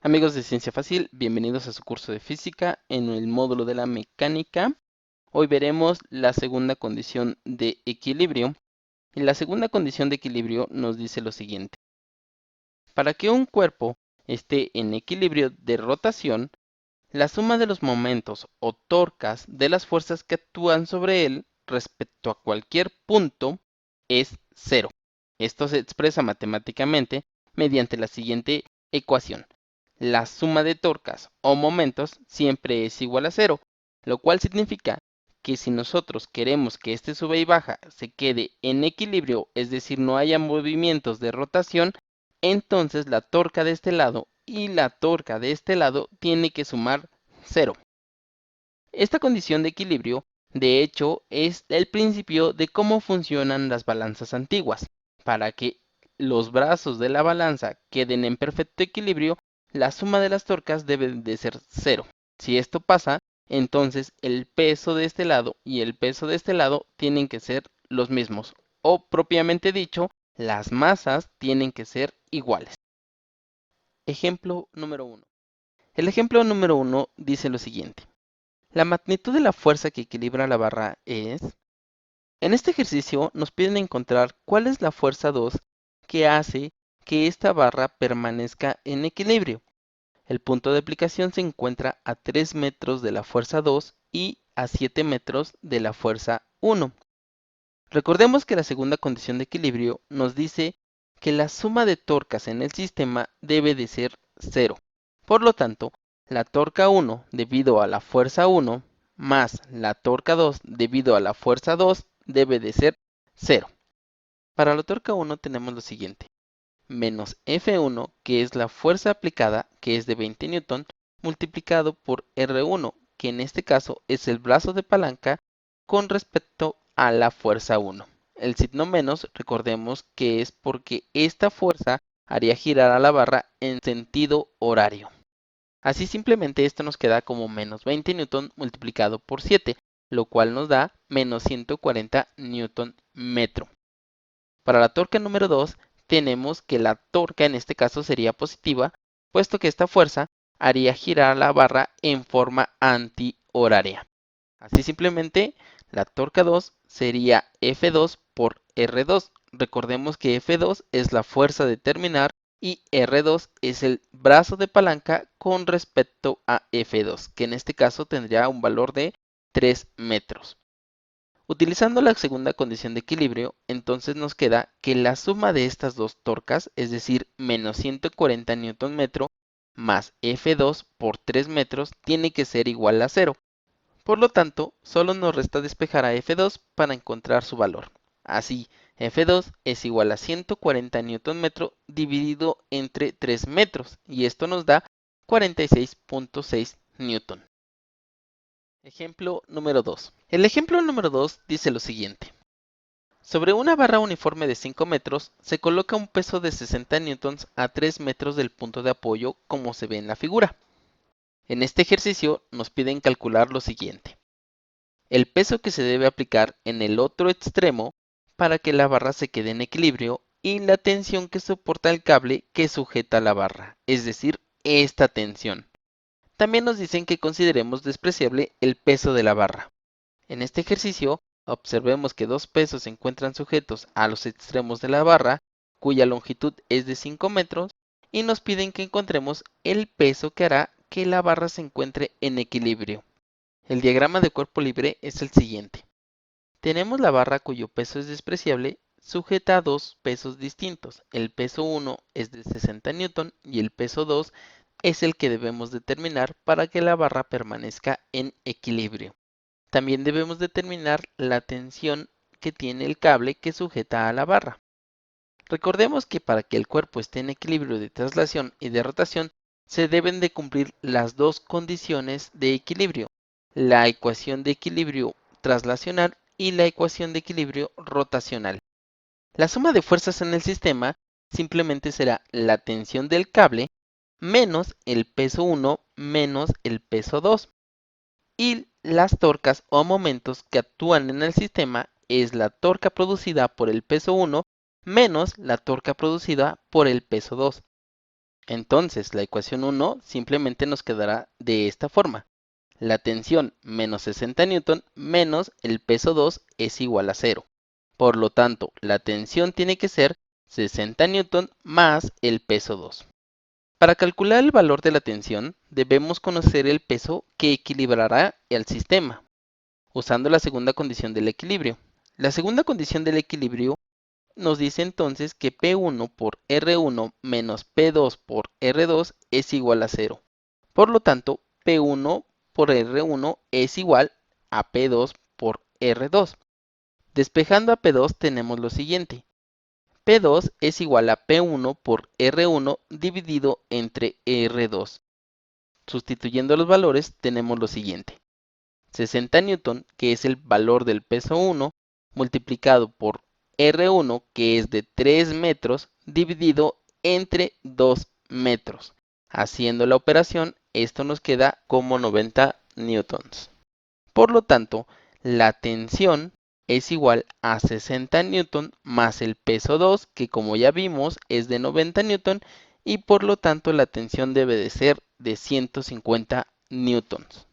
Amigos de Ciencia Fácil, bienvenidos a su curso de física en el módulo de la mecánica. Hoy veremos la segunda condición de equilibrio. Y la segunda condición de equilibrio nos dice lo siguiente. Para que un cuerpo esté en equilibrio de rotación, la suma de los momentos o torcas de las fuerzas que actúan sobre él respecto a cualquier punto es cero. Esto se expresa matemáticamente mediante la siguiente ecuación. La suma de torcas o momentos siempre es igual a cero, lo cual significa que si nosotros queremos que este sube y baja se quede en equilibrio, es decir, no haya movimientos de rotación, entonces la torca de este lado y la torca de este lado tiene que sumar cero. Esta condición de equilibrio, de hecho, es el principio de cómo funcionan las balanzas antiguas. Para que los brazos de la balanza queden en perfecto equilibrio, la suma de las torcas debe de ser cero. Si esto pasa, entonces el peso de este lado y el peso de este lado tienen que ser los mismos. O propiamente dicho, las masas tienen que ser iguales. Ejemplo número 1. El ejemplo número 1 dice lo siguiente. La magnitud de la fuerza que equilibra la barra es... En este ejercicio nos piden encontrar cuál es la fuerza 2 que hace que esta barra permanezca en equilibrio. El punto de aplicación se encuentra a 3 metros de la fuerza 2 y a 7 metros de la fuerza 1. Recordemos que la segunda condición de equilibrio nos dice que la suma de torcas en el sistema debe de ser cero. Por lo tanto, la torca 1 debido a la fuerza 1 más la torca 2 debido a la fuerza 2 debe de ser cero. Para la torca 1 tenemos lo siguiente. Menos F1, que es la fuerza aplicada, que es de 20 Newton, multiplicado por R1, que en este caso es el brazo de palanca con respecto a la fuerza 1. El signo menos, recordemos que es porque esta fuerza haría girar a la barra en sentido horario. Así simplemente esto nos queda como menos 20 Newton multiplicado por 7, lo cual nos da menos 140 Newton metro. Para la torca número 2, tenemos que la torca en este caso sería positiva, puesto que esta fuerza haría girar la barra en forma antihoraria. Así simplemente, la torca 2 sería F2 por R2. Recordemos que F2 es la fuerza de terminar y R2 es el brazo de palanca con respecto a F2, que en este caso tendría un valor de 3 metros. Utilizando la segunda condición de equilibrio, entonces nos queda que la suma de estas dos torcas, es decir, menos 140 Nm más F2 por 3 metros, tiene que ser igual a 0. Por lo tanto, solo nos resta despejar a F2 para encontrar su valor. Así, F2 es igual a 140 Nm dividido entre 3 metros, y esto nos da 46.6 Newton. Ejemplo número 2. El ejemplo número 2 dice lo siguiente. Sobre una barra uniforme de 5 metros se coloca un peso de 60 newtons a 3 metros del punto de apoyo como se ve en la figura. En este ejercicio nos piden calcular lo siguiente. El peso que se debe aplicar en el otro extremo para que la barra se quede en equilibrio y la tensión que soporta el cable que sujeta la barra, es decir, esta tensión. También nos dicen que consideremos despreciable el peso de la barra. En este ejercicio, observemos que dos pesos se encuentran sujetos a los extremos de la barra, cuya longitud es de 5 metros, y nos piden que encontremos el peso que hará que la barra se encuentre en equilibrio. El diagrama de cuerpo libre es el siguiente. Tenemos la barra cuyo peso es despreciable, sujeta a dos pesos distintos. El peso 1 es de 60 Newton y el peso 2 es el que debemos determinar para que la barra permanezca en equilibrio. También debemos determinar la tensión que tiene el cable que sujeta a la barra. Recordemos que para que el cuerpo esté en equilibrio de traslación y de rotación, se deben de cumplir las dos condiciones de equilibrio, la ecuación de equilibrio traslacional y la ecuación de equilibrio rotacional. La suma de fuerzas en el sistema simplemente será la tensión del cable menos el peso 1 menos el peso 2. Y las torcas o momentos que actúan en el sistema es la torca producida por el peso 1 menos la torca producida por el peso 2. Entonces, la ecuación 1 simplemente nos quedará de esta forma. La tensión menos 60 newton menos el peso 2 es igual a 0. Por lo tanto, la tensión tiene que ser 60 newton más el peso 2. Para calcular el valor de la tensión, debemos conocer el peso que equilibrará el sistema, usando la segunda condición del equilibrio. La segunda condición del equilibrio nos dice entonces que P1 por R1 menos P2 por R2 es igual a 0. Por lo tanto, P1 por R1 es igual a P2 por R2. Despejando a P2 tenemos lo siguiente. P2 es igual a P1 por R1 dividido entre R2. Sustituyendo los valores tenemos lo siguiente. 60 newton, que es el valor del peso 1, multiplicado por R1, que es de 3 metros, dividido entre 2 metros. Haciendo la operación, esto nos queda como 90 newtons. Por lo tanto, la tensión es igual a 60 newton más el peso 2, que como ya vimos es de 90 newton, y por lo tanto la tensión debe de ser de 150 newtons.